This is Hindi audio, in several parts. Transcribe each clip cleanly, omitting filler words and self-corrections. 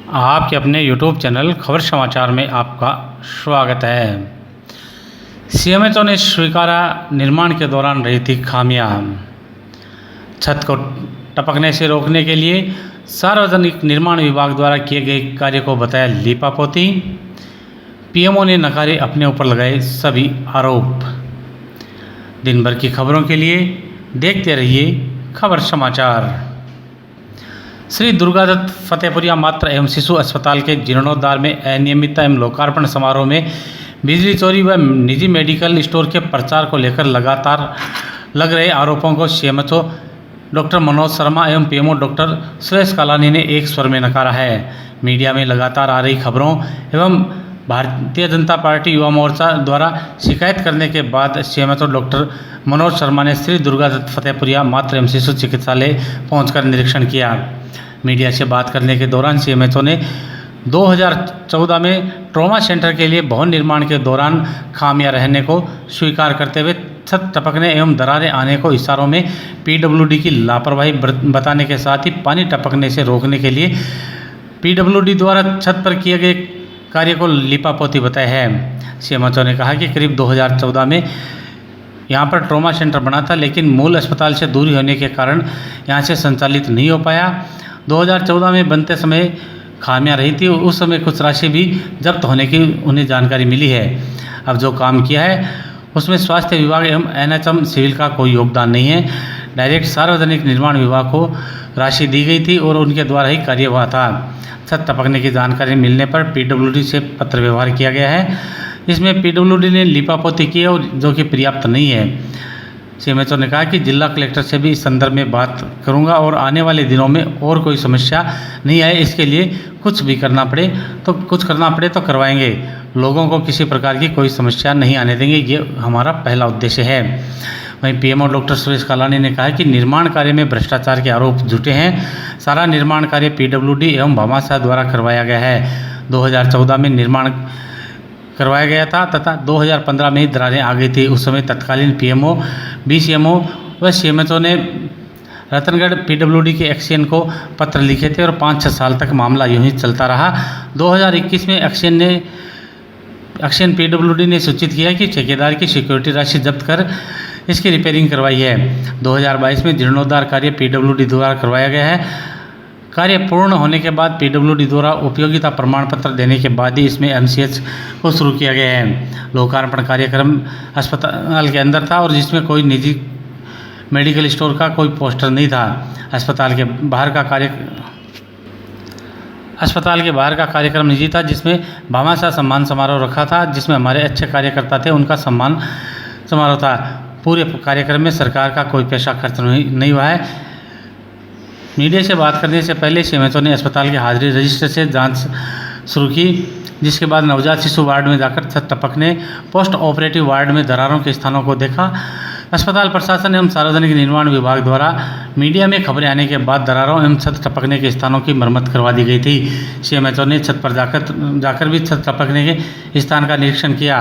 आपके अपने यूट्यूब चैनल खबर समाचार में आपका स्वागत है। सीएमएचओ ने स्वीकारा निर्माण के दौरान रही थी खामियां। छत को टपकने से रोकने के लिए सार्वजनिक निर्माण विभाग द्वारा किए गए कार्य को बताया लीपापोती। पीएमओ ने नकारे अपने ऊपर लगाए सभी आरोप। दिन भर की खबरों के लिए देखते रहिए खबर समाचार। श्री दुर्गादत्त फतेहपुरिया मातृ एवं शिशु अस्पताल के जीर्णोद्धार में अनियमितता एवं लोकार्पण समारोह में बिजली चोरी व निजी मेडिकल स्टोर के प्रचार को लेकर लगातार लग रहे आरोपों को सीएमएचओ डॉक्टर मनोज शर्मा एवं पीएमओ डॉक्टर सुरेश कालानी ने एक स्वर में नकारा है। मीडिया में लगातार आ रही खबरों एवं भारतीय जनता पार्टी युवा मोर्चा द्वारा शिकायत करने के बाद सीएमएचओ डॉक्टर मनोज शर्मा ने श्री दुर्गादत्त फतेहपुरिया मातृ एवं शिशु चिकित्सालय पहुंचकर निरीक्षण किया। मीडिया से बात करने के दौरान सीएमएचओ ने 2014 में ट्रॉमा सेंटर के लिए भवन निर्माण के दौरान खामियां रहने को स्वीकार करते हुए छत टपकने एवं दरारें आने को इशारों में पीडब्ल्यूडी की लापरवाही बताने के साथ ही पानी टपकने से रोकने के लिए पीडब्ल्यूडी द्वारा छत पर किए गए कार्य को लीपापोती बताया है। सीएमएचओ ने कहा कि करीब 2014 में यहाँ पर ट्रॉमा सेंटर बना था, लेकिन मूल अस्पताल से दूरी होने के कारण यहाँ से संचालित नहीं हो पाया। 2014 में बनते समय खामियां रही थी, उस समय कुछ राशि भी जब्त होने की उन्हें जानकारी मिली है। अब जो काम किया है उसमें स्वास्थ्य विभाग एवं एनएचएम सिविल का कोई योगदान नहीं है। डायरेक्ट सार्वजनिक निर्माण विभाग को राशि दी गई थी और उनके द्वारा ही कार्य हुआ था। छत टपकने की जानकारी मिलने पर पीडब्ल्यूडी से पत्र व्यवहार किया गया है। इसमें पीडब्ल्यूडी ने लीपापोती की और जो कि पर्याप्त नहीं है। सीएमएचओ ने कहा कि जिला कलेक्टर से भी इस संदर्भ में बात करूंगा और आने वाले दिनों में और कोई समस्या नहीं आए, इसके लिए कुछ करना पड़े तो करवाएंगे। लोगों को किसी प्रकार की कोई समस्या नहीं आने देंगे, ये हमारा पहला उद्देश्य है। वहीं पीएमओ डॉक्टर सुरेश कालानी ने कहा कि निर्माण कार्य में भ्रष्टाचार के आरोप झूठे हैं। सारा निर्माण कार्य पीडब्ल्यूडी एवं भामाशाह द्वारा करवाया गया है। 2014 में निर्माण करवाया गया था तथा 2015 में ही दरारें आ गई थी। उस समय तत्कालीन पीएमओ, बीसीएमओ व सीएमएचओ ने रतनगढ़ पीडब्ल्यूडी के एक्सीएन को पत्र लिखे थे और 5-6 साल तक मामला यूं ही चलता रहा। 2021 में एक्सीएन पीडब्ल्यूडी ने सूचित किया कि ठेकेदार की सिक्योरिटी राशि जब्त कर इसकी रिपेयरिंग करवाई है। 2022 में जीर्णोद्धार कार्य पीडब्ल्यूडी द्वारा करवाया गया है। कार्य पूर्ण होने के बाद पीडब्ल्यूडी द्वारा उपयोगिता प्रमाण पत्र देने के बाद ही इसमें एमसीएच को शुरू किया गया है। लोकार्पण कार्यक्रम अस्पताल के अंदर था और जिसमें कोई निजी मेडिकल स्टोर का कोई पोस्टर नहीं था। अस्पताल के बाहर का कार्यक्रम निजी था, जिसमें भामाशाह सम्मान समारोह रखा था, जिसमें हमारे अच्छे कार्यकर्ता थे, उनका सम्मान समारोह था। पूरे कार्यक्रम में सरकार का कोई पैसा खर्च नहीं हुआ है। मीडिया से बात करने से पहले सीएमएचओ ने अस्पताल के हाजिरी रजिस्टर से जांच शुरू की, जिसके बाद नवजात शिशु वार्ड में जाकर छत टपकने, पोस्ट ऑपरेटिव वार्ड में दरारों के स्थानों को देखा। अस्पताल प्रशासन एवं सार्वजनिक निर्माण विभाग द्वारा मीडिया में खबरें आने के बाद दरारों एवं छत टपकने के स्थानों की मरम्मत करवा दी गई थी। सीएमएचओ ने छत पर जाकर भी छत टपकने के स्थान का निरीक्षण किया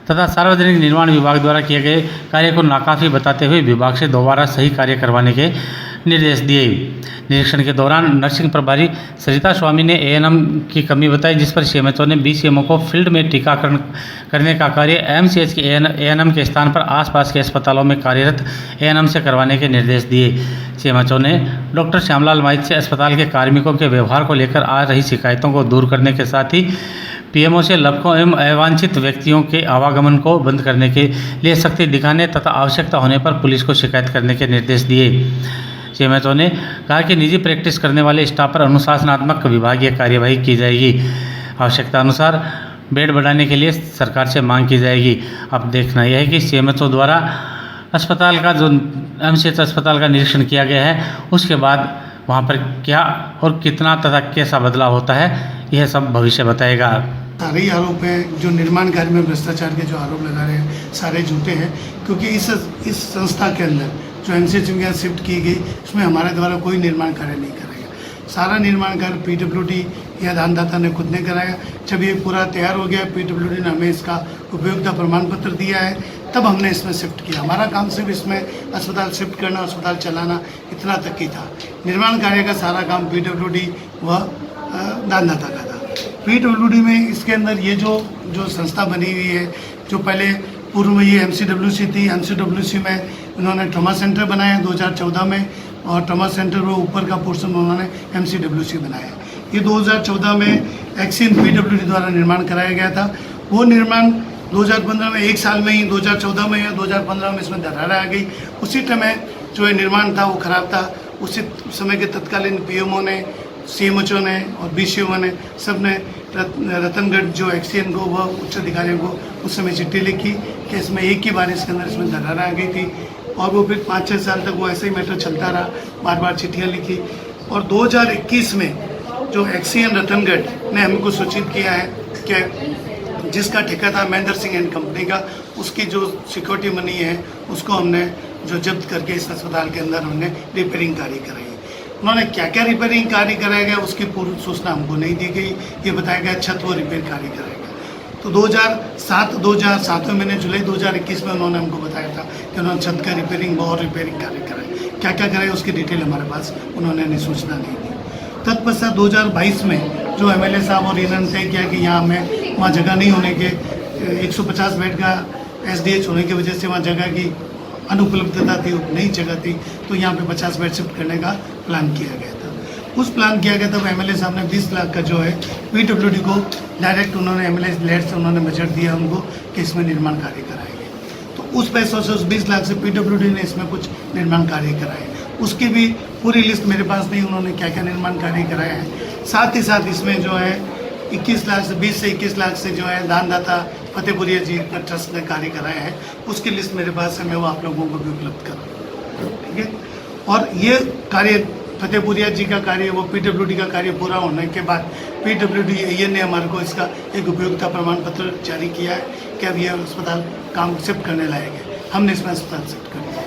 तथा सार्वजनिक निर्माण विभाग द्वारा किए गए कार्य को नाकाफी बताते हुए विभाग से दोबारा सही कार्य करवाने के निर्देश दिए। निरीक्षण के दौरान नर्सिंग प्रभारी सरिता स्वामी ने एएनएम की कमी बताई, जिस पर सीएमएचओ ने बीसीएमओ को फील्ड में टीकाकरण करने का कार्य एमसीएच के एएनएम के स्थान पर आसपास के अस्पतालों में कार्यरत एएनएम से करवाने के निर्देश दिए। सीएमएचओ ने डॉक्टर श्यामलाल माइत से अस्पताल के कार्मिकों के व्यवहार को लेकर आ रही शिकायतों को दूर करने के साथ ही पीएमओ से लाभुकों एवं अवांछित व्यक्तियों के आवागमन को बंद करने के लिए सख्ती दिखाने तथा आवश्यकता होने पर पुलिस को शिकायत करने के निर्देश दिए। सीएमएचओ ने कहा कि निजी प्रैक्टिस करने वाले स्टाफ पर अनुशासनात्मक विभागीय कार्यवाही की जाएगी। आवश्यकता अनुसार बेड बढ़ाने के लिए सरकार से मांग की जाएगी। अब देखना यह है कि सीएमएचओ द्वारा अस्पताल का जो एमसीएच अस्पताल का निरीक्षण किया गया है, उसके बाद वहाँ पर क्या और कितना तथा कैसा बदलाव होता है, यह सब भविष्य बताएगा। सारे ही आरोप हैं जो निर्माण कार्य में भ्रष्टाचार के जो आरोप लगा रहे हैं, सारे झूठे हैं। क्योंकि इस संस्था के अंदर जो एमसीएच में शिफ्ट की गई, उसमें हमारे द्वारा कोई निर्माण कार्य नहीं कराया। सारा निर्माण कार्य पीडब्ल्यूडी या दानदाता ने खुद ने कराया। जब ये पूरा तैयार हो गया, पीडब्ल्यूडी ने हमें इसका उपयोगिता प्रमाण पत्र दिया है, तब हमने इसमें शिफ्ट किया। हमारा काम सिर्फ इसमें अस्पताल शिफ्ट करना, अस्पताल चलाना, इतना तक ही था। निर्माण कार्य का सारा काम पीडब्ल्यूडी व दानदाता का था। PWD में इसके अंदर ये जो संस्था बनी हुई है, जो पहले पूर्व में ये MCWC थी, MCWC में उन्होंने ट्रॉमा सेंटर बनाया 2014 में, और ट्रॉमा सेंटर वो ऊपर का पोर्शन उन्होंने MCWC बनाया। ये 2014 में एक्सियन PWD द्वारा निर्माण कराया गया था। वो निर्माण 2015 में, एक साल में ही 2014 में या 2015 में इसमें दरार आ गई। उसी समय जो है निर्माण था वो खराब था। उसी समय के तत्कालीन PMO ने, CMHO ने और BCO ने सब ने रतनगढ़ जो एक्सियन को, वह उच्च अधिकारियों को उस समय चिट्ठी लिखी कि इसमें एक ही बार इसके अंदर इसमें दरार आ गई थी, और वो फिर 5-6 साल तक वो ऐसे ही मैटर चलता रहा, बार बार चिट्ठियाँ लिखी। और 2021 में जो एक्सियन रतनगढ़ ने हमको सूचित किया है कि जिसका ठेका था महेंद्र सिंह एंड कंपनी का, उसकी जो सिक्योरिटी मनी है उसको हमने जो जब्त करके इस अस्पताल के अंदर हमने रिपेयरिंग कार्य कराई। उन्होंने क्या क्या रिपेयरिंग कार्य कराया गया उसकी पूर्व सूचना हमको नहीं दी गई। ये बताया गया छत व रिपेयर कार्य कराया गया। तो 2007 महीने जुलाई 2021 में उन्होंने हमको बताया था कि उन्होंने छत का रिपेयरिंग और रिपेयरिंग कार्य कराए। क्या क्या कराए उसकी डिटेल हमारे पास उन्होंने सूचना नहीं दी। तत्पश्चात 2022 में जो MLA साहब और इन्होंने तय किया कि यहाँ हमें वहाँ जगह नहीं होने के, 150 बेड का SDH होने की वजह से वहाँ जगह की अनुपलब्धता थी, नई जगह थी, तो यहाँ पे 50 बेड शिफ्ट करने का प्लान किया गया था। उस प्लान किया गया तब MLA साहब ने 20 लाख का जो है PWD को डायरेक्ट उन्होंने MLA लेट से उन्होंने बजट दिया उनको कि इसमें निर्माण कार्य कराएंगे। तो उस पैसों से, उस 20 लाख से PWD ने इसमें कुछ निर्माण कार्य कराए। उसकी भी पूरी लिस्ट मेरे पास नहीं, उन्होंने क्या क्या निर्माण कार्य कराया है। साथ ही साथ इसमें जो है 21 लाख से 20 से 21 लाख से जो है दानदाता फतेहपुरिया जी का ट्रस्ट ने कार्य कराया है। उसकी लिस्ट मेरे पास है, मैं वो आप लोगों को भी उपलब्ध करूँ, ठीक है। और ये कार्य फतेहपुरिया जी का कार्य, वो PWD का कार्य पूरा होने के बाद PWD ने हमारे को इसका एक उपयोगिता प्रमाण पत्र जारी किया है कि अब ये अस्पताल काम शिफ्ट करने लायक है। हमने इसमें अस्पताल शिफ्ट कर दिया।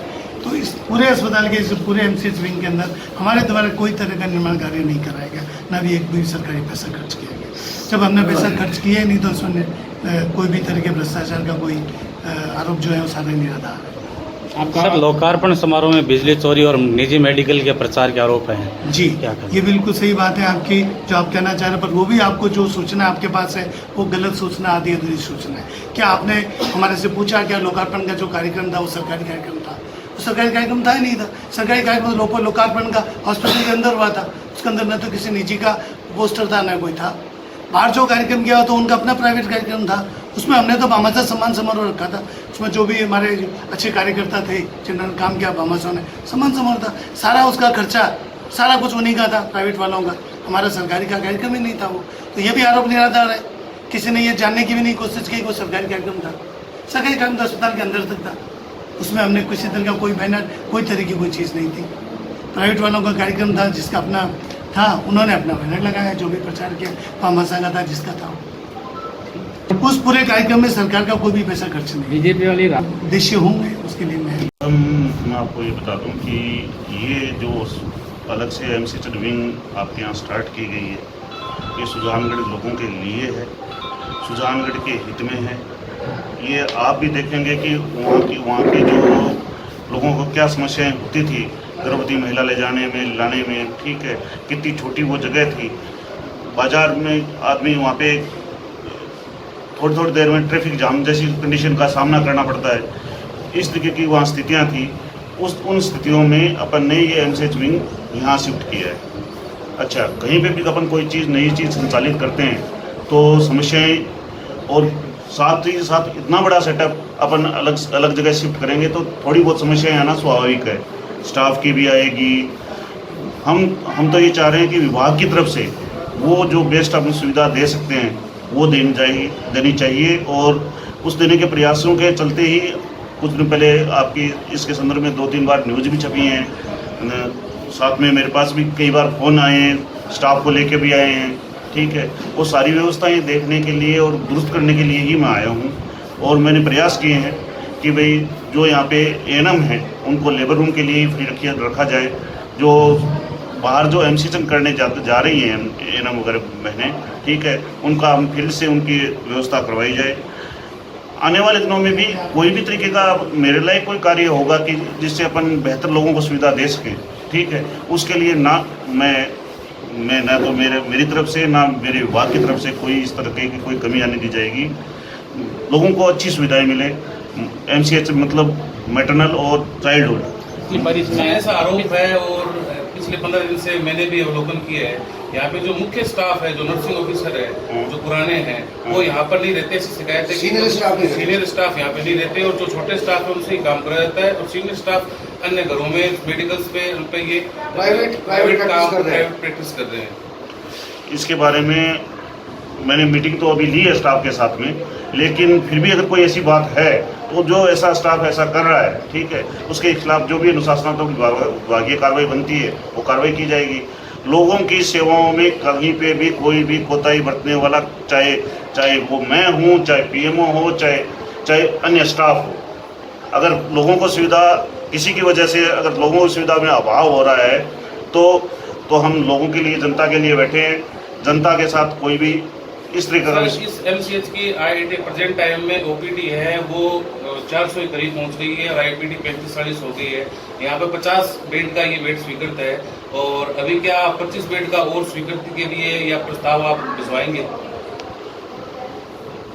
तो इस पूरे अस्पताल के, इस पूरे MCH विंग के अंदर हमारे द्वारा कोई तरह का निर्माण कार्य नहीं कराया गया, ना भी एक भी सरकारी पैसा खर्च किया गया। जब हमने पैसा खर्च किया नहीं तो उसमें कोई भी तरह के भ्रष्टाचार का कोई आरोप जो है वो सारे निराधार है। सर, लोकार्पण समारोह में बिजली चोरी और निजी मेडिकल के प्रचार के आरोप हैं जी। क्या करें? ये बिल्कुल सही बात है आपकी, जो आप कहना चाह रहे हैं, पर वो भी आपको जो सूचना आपके पास है वो गलत सूचना, आधी अधूरी सूचना है। क्या आपने हमारे से पूछा क्या लोकार्पण का जो कार्यक्रम था वो सरकारी कार्यक्रम था? वो सरकारी कार्यक्रम था ही नहीं था। सरकारी कार्यक्रम लोकार्पण का हॉस्पिटल के अंदर हुआ था, उसके अंदर न तो किसी निजी का पोस्टर था न कोई था। बाहर जो कार्यक्रम किया तो उनका अपना प्राइवेट कार्यक्रम था, उसमें हमने तो भामाशाह सम्मान समारोह रखा था। उसमें जो भी हमारे अच्छे कार्यकर्ता थे जिन्होंने काम किया भामाशाह ने, सम्मान समारोह था। सारा उसका खर्चा, सारा कुछ उन्हीं का था, प्राइवेट वालों का। हमारा सरकारी का कार्यक्रम ही नहीं था वो। तो ये भी आरोप निराधार है। किसी ने ये जानने की भी नहीं कोशिश की, कोई सरकारी कार्यक्रम था। सरकारी कार्यक्रम तो अस्पताल के अंदर तक था, उसमें हमने किसी तरह का कोई बैनर, कोई तरह की कोई चीज़ नहीं थी। प्राइवेट वालों का कार्यक्रम था, जिसका अपना था, उन्होंने अपना बैनर लगाया, जो भी प्रचार किया भामाशाह का था, जिसका था। उस पूरे कार्यक्रम में सरकार का कोई भी पैसा खर्च नहीं। बीजेपी वाली उद्देश्य होंगे उसके लिए मैं आपको ये बता दूं कि ये जो अलग से MCH विंग आपके यहाँ स्टार्ट की गई है, ये सुजानगढ़ लोगों के लिए है, सुजानगढ़ के हित में है। ये आप भी देखेंगे कि वहाँ के जो लोगों को क्या समस्याएं होती थी गर्भवती महिला ले जाने में, लाने में, ठीक है, कितनी छोटी वो जगह थी। बाज़ार में आदमी वहाँ पे थोड़ी देर में ट्रैफिक जाम जैसी कंडीशन का सामना करना पड़ता है। इस तरीके की वहाँ स्थितियाँ थी। उन स्थितियों में अपन ने ये MCH विंग यहाँ शिफ्ट किया है। अच्छा, कहीं पे भी अपन कोई चीज़, नई चीज़ संचालित करते हैं तो समस्याएं, और साथ ही साथ इतना बड़ा सेटअप अपन अलग जगह शिफ्ट करेंगे तो थोड़ी बहुत समस्याएं आना स्वाभाविक है। स्टाफ की भी आएगी। हम तो ये चाह रहे हैं कि विभाग की तरफ से वो जो बेस्ट अपन सुविधा दे सकते हैं वो देनी चाहिए, और उस देने के प्रयासों के चलते ही कुछ दिन पहले आपकी इसके संदर्भ में 2-3 बार न्यूज़ भी छपी हैं। साथ में मेरे पास भी कई बार फ़ोन आए हैं, स्टाफ को लेके भी आए हैं, ठीक है। वो सारी व्यवस्थाएं देखने के लिए और दुरुस्त करने के लिए ही मैं आया हूँ। और मैंने प्रयास किए हैं कि भाई जो यहाँ पे ANM है उनको लेबर रूम के लिए ही फ्री रखा जाए। जो बाहर जो MCH करने जा रही हैं ANM वगैरह बहनें, ठीक है, उनका हम फील्ड से उनकी व्यवस्था करवाई जाए। आने वाले दिनों में भी कोई भी तरीके का मेरे लायक कोई कार्य होगा कि जिससे अपन बेहतर लोगों को सुविधा दे सकें, ठीक है, उसके लिए ना मैं मैं ना तो मेरी तरफ से ना मेरे विभाग की तरफ से कोई इस तरह की कोई कमी आने दी जाएगी। लोगों को अच्छी सुविधाएं मिले। एमसीएच मतलब मैटरनल और चाइल्डहुड। पिछली बार इसमें ऐसा आरोप है और पिछले 15 दिन से मैंने भी अवलोकन किया है, यहाँ पे जो मुख्य स्टाफ है, जो नर्सिंग ऑफिसर है, जो पुराने हैं, वो यहाँ पर नहीं रहते। ऐसी शिकायत है कि सीनियर स्टाफ यहाँ पे नहीं रहते और जो छोटे स्टाफ है उनसे ही काम कराया जाता है और सीनियर स्टाफ अन्य घरों में मेडिकल्स पे ये प्राइवेट प्रैक्टिस कर रहे हैं। इसके बारे में मैंने मीटिंग तो अभी ली है स्टाफ के साथ में, लेकिन फिर भी अगर कोई ऐसी बात है तो जो ऐसा स्टाफ ऐसा कर रहा है, ठीक है, उसके खिलाफ जो भी अनुशासनात्मक विभागीय कार्रवाई बनती है वो कार्रवाई की जाएगी। लोगों की सेवाओं में कहीं पे भी कोई भी कोताही बरतने वाला, चाहे वो मैं हूँ, चाहे पीएमओ हो, चाहे अन्य स्टाफ हो, अगर लोगों को सुविधा किसी की वजह से अगर लोगों को सुविधा में अभाव हो रहा है तो हम लोगों के लिए, जनता के लिए बैठे हैं। जनता के साथ कोई भी इस तरीके का इस एमसीएच की आईआईटी प्रेजेंट टाइम में ओपीडी है वो 400 के करीब पहुंच गई है और आईपीडी 35-40 हो गई है। यहाँ पे 50 बेड का ये बेड स्वीकृत है और अभी क्या 25 बेड का और स्वीकृति के लिए या प्रस्ताव आप भिजवाएंगे?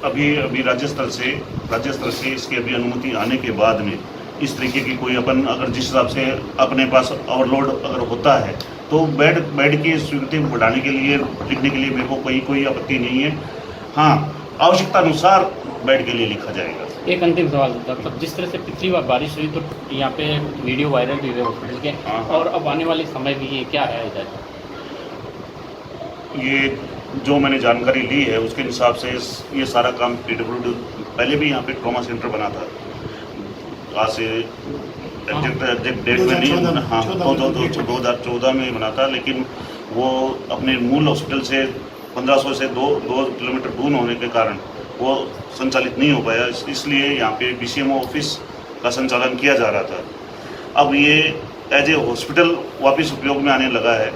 अभी राज्य स्तर से इसकी अभी अनुमति आने के बाद में इस तरीके की कोई अपन अगर जिस हिसाब से अपने पास ओवरलोड अगर होता है तो बेड की स्वीकृति बढ़ाने के लिए, लिखने के लिए मेरे को कोई आपत्ति नहीं है। हाँ, आवश्यकता अनुसार बेड के लिए लिखा जाएगा। एक अंतिम सवाल था, तब जिस तरह से पिछली बार बारिश हुई तो यहाँ पे वीडियो वायरल भी हुए हॉस्पिटल के, और अब आने वाले समय भी ये क्या है इधर? ये जो मैंने जानकारी ली है उसके हिसाब से ये सारा काम पीडब्ल्यूडी, पहले भी यहाँ पे ट्रॉमा सेंटर बना था, आज से एग्जैक्ट डेट में नहीं, हाँ 2014 में बना था, लेकिन वो अपने मूल हॉस्पिटल से 1500 से 2 किलोमीटर दूर होने के कारण वो संचालित नहीं हो पाया। इसलिए यहाँ पे बीसीएमओ ऑफिस का संचालन किया जा रहा था। अब ये एज ए हॉस्पिटल वापस उपयोग में आने लगा है।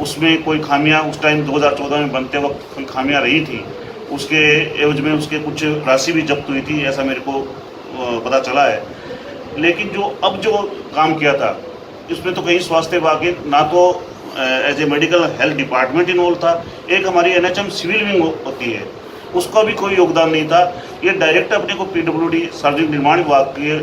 उसमें कोई खामियां उस टाइम 2014 में बनते वक्त कोई खामियां रही थी, उसके एवज में उसके कुछ राशि भी जब्त हुई थी, ऐसा मेरे को पता चला है। लेकिन जो काम किया था इसमें तो कहीं स्वास्थ्य विभाग के ना तो as a medical health department involved था, एक हमारी एनएचएम सिविल विंग होती है उसका भी कोई योगदान नहीं था। ये डायरेक्ट अपने को पीडब्ल्यूडी सार्वजनिक निर्माण विभाग के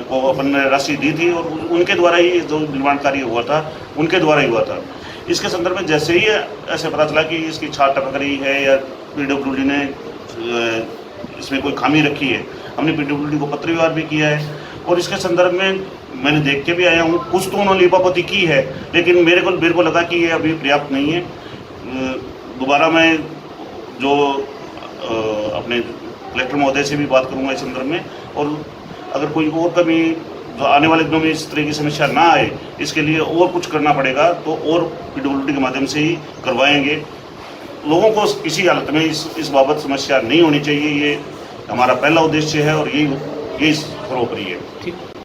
को अपन ने राशि दी थी और उनके द्वारा ही जो निर्माण कार्य हुआ था उनके द्वारा ही हुआ था। इसके संदर्भ में जैसे ही ऐसे पता चला कि इसकी छाट टपक रही है या पीडब्ल्यूडी ने इसमें कोई खामी रखी है, हमने पीडब्ल्यूडी को पत्र व्यवहार भी किया है और इसके संदर्भ में मैंने देख के भी आया हूँ। कुछ तो उन्होंने लिपापोती की है, लेकिन मेरे को लगा कि ये अभी पर्याप्त नहीं है। दोबारा मैं जो अपने कलेक्टर महोदय से भी बात करूँगा इस संदर्भ में, और अगर कोई और कभी जो आने वाले दिनों में इस तरह की समस्या ना आए, इसके लिए और कुछ करना पड़ेगा तो और पीडब्ल्यूडी के माध्यम से ही करवाएंगे। लोगों को किसी हालत में इस बाबत समस्या नहीं होनी चाहिए, ये हमारा पहला उद्देश्य है और यही सर्वोपरि है। ठीक।